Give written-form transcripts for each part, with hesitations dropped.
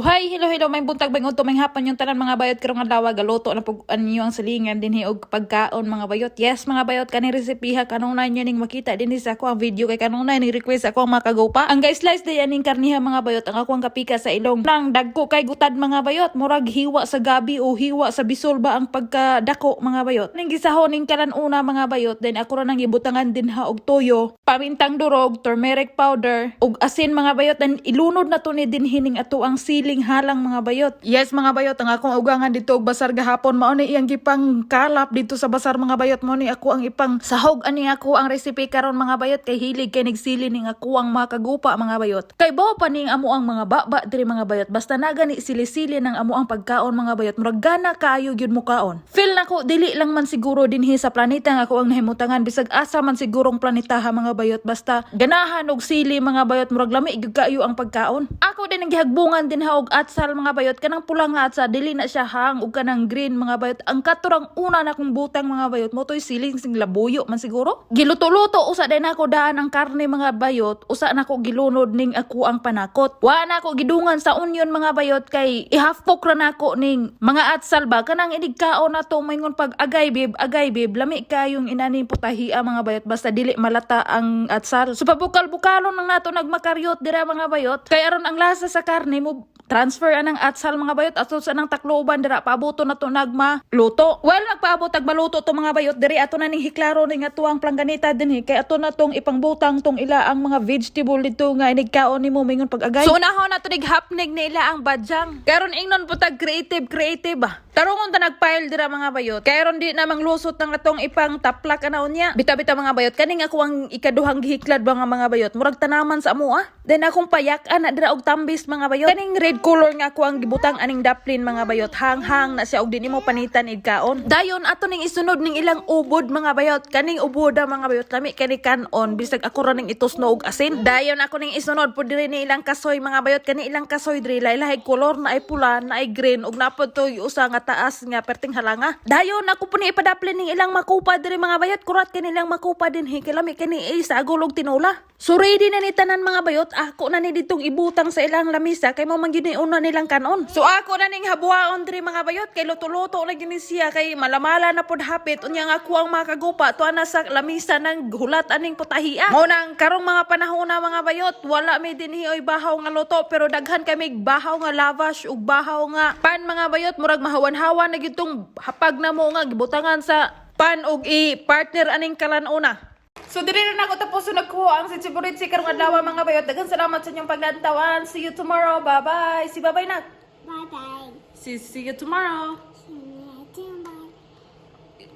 Hi, hello, may buntag bang to may hapon yung tanan mga bayot karong adlaw galuto na pug anyo ang silingan dinhi og pagkaon mga bayot. Yes, mga bayot kani resipiha kanunay niyo ning makita dinhi sa ako ang video kay kanunay ni request ako ang makagupa. Ang guys slice day aning karniha mga bayot ang ako ang kapika sa ilong. Nang dagko kay gutad mga bayot, murag hiwa sa gabi o hiwa sa bisol ba ang pagkadako mga bayot. Ning gisahon ning kalan una mga bayot, then ako ra nang ibutangan dinha og toyo, pamintang durog, turmeric powder ug asin mga bayot, then ilunod na to ni dinhi ning ato ang siling halang mga bayot. Yes mga bayot, ang akong ugangan dito og basar gahapon mao ni iyang gipang kalap dito sa basar mga bayot, mo ni ako ang ipang sahog ani ako ang recipe karon mga bayot kay hilig kay nagsili ning ako ang makagupa mga bayot. Kay bao pa ning amo ang mga baba diri mga bayot, basta nagani sili-sili ng amo ang pagkaon mga bayot, murag gana kaayo gyud mo kaon. Feel nako dili lang man siguro dinhi sa planeta nga ako ang nahimutangan, bisag asa man sigurong planetaha mga bayot, basta ganahan og sili mga bayot, murag lami gyud kaayo ang pagkaon. Ako din ang gihagbungan din og atsal mga bayot, kanang pula nga atsal dili na siya hang ug kanang green mga bayot. Ang katurang una na kong butang mga bayot mo toy siling sing labuyo man siguro. Giluto-luto usa din ako daan ang karne mga bayot, usa na ko gilunod ning ako ang panakot. Wa na ako gidungan sa onion mga bayot kay ihafpok ra nako ning mga atsal ba kanang inigkaon na to maingon pag agay bib lami kayong inaning putahia mga bayot, basta dili malata ang atsal. So pabukal-bukalon nang nato nagmakaryot dira mga bayot, kay aron ang lasa sa karne mo transfer anang atsal mga bayot ato sa nang takloban dira paaboto na to nagma luto. Well nagpaabot tag maluto to mga bayot diri ato na ning hiklaro ning atuang plangganita dinhi kay ato na tong ipangbutang tong ila ang mga vegetable dito nga inigkaon nimo mingon pag-agay. So unahon na to nig hapnig ni ila ang badyang. Karon ingnon po tag creative ba. Tarungon ta nagpile dira mga bayot. Kay ron di namang lusot ng atong ipang taplak ana unya. Bita-bita mga bayot kaning ako ang ikaduhang gihiklad ba nga mga bayot. Murag tanaman sa amo ah. Then akong payak ana dira og tambis mga bayot. Kaning red color nga ako ang gibutang aning daplin mga bayot. Hang-hang na siya og di nimo panitan igkaon. Dayon ato ning isunod ning ilang ubod mga bayot. Kaning uboda mga bayot lami kani kanon bisag ako ra ning itusno og asin. Dayon ako ning isunod pud diri ni ilang kasoy mga bayot. Kani ilang kasoy diri lahi color na ay pula na ay green ug napod to usa nga taas nga perting halanga. Dayon ako po ni ipadaplin ning ilang makupa diri mga bayot. Kurat kani ilang makupa din hikilami kani sa agulog tinola. So ready na ni tanan mga bayot. Ako na ni ditong ibutang sa ilang lamisa kay mo man gyud ni una nilang kanon. So ako na ning habuaon diri mga bayot kay luto-luto na gyud siya kay malamala na pod hapit unya nga ako ang makagupa to ana sa lamisa ng hulat aning putahia. Mo nang karong mga panahon na mga bayot wala mi dinhi oy bahaw nga luto pero daghan kami bahaw nga lavash ug bahaw nga pan mga bayot, murag mahawan-hawan na gyud tong hapag na mo nga gibutangan sa pan og i-partner aning kalanuna. So diri na ako tapos nagkuha ang sitsi-buritsi karong adlaw mga bayot. Daghang salamat sa inyong paglantawan. See you tomorrow. Bye-bye. Si bye-bye na. Bye-bye. See you tomorrow. See you tomorrow.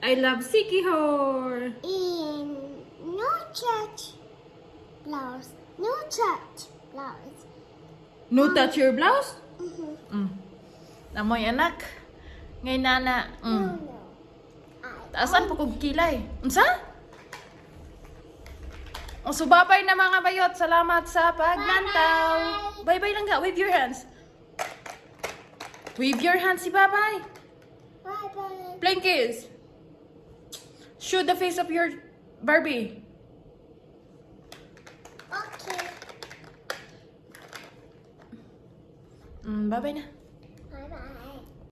I love Sikihor. In no church blouse. No church blouse. No touch your blouse? Mm-hmm. Namoy anak. Ngay nana. No. Taasan po kong kilay. Unsa? O so babay na mga bayot. Salamat sa paglantaw. Bye-bye lang ga. Wave your hands. Wave your hands si babay. Bye-bye. Plain kiss. Show the face of your Barbie. Okay. Bye-bye na.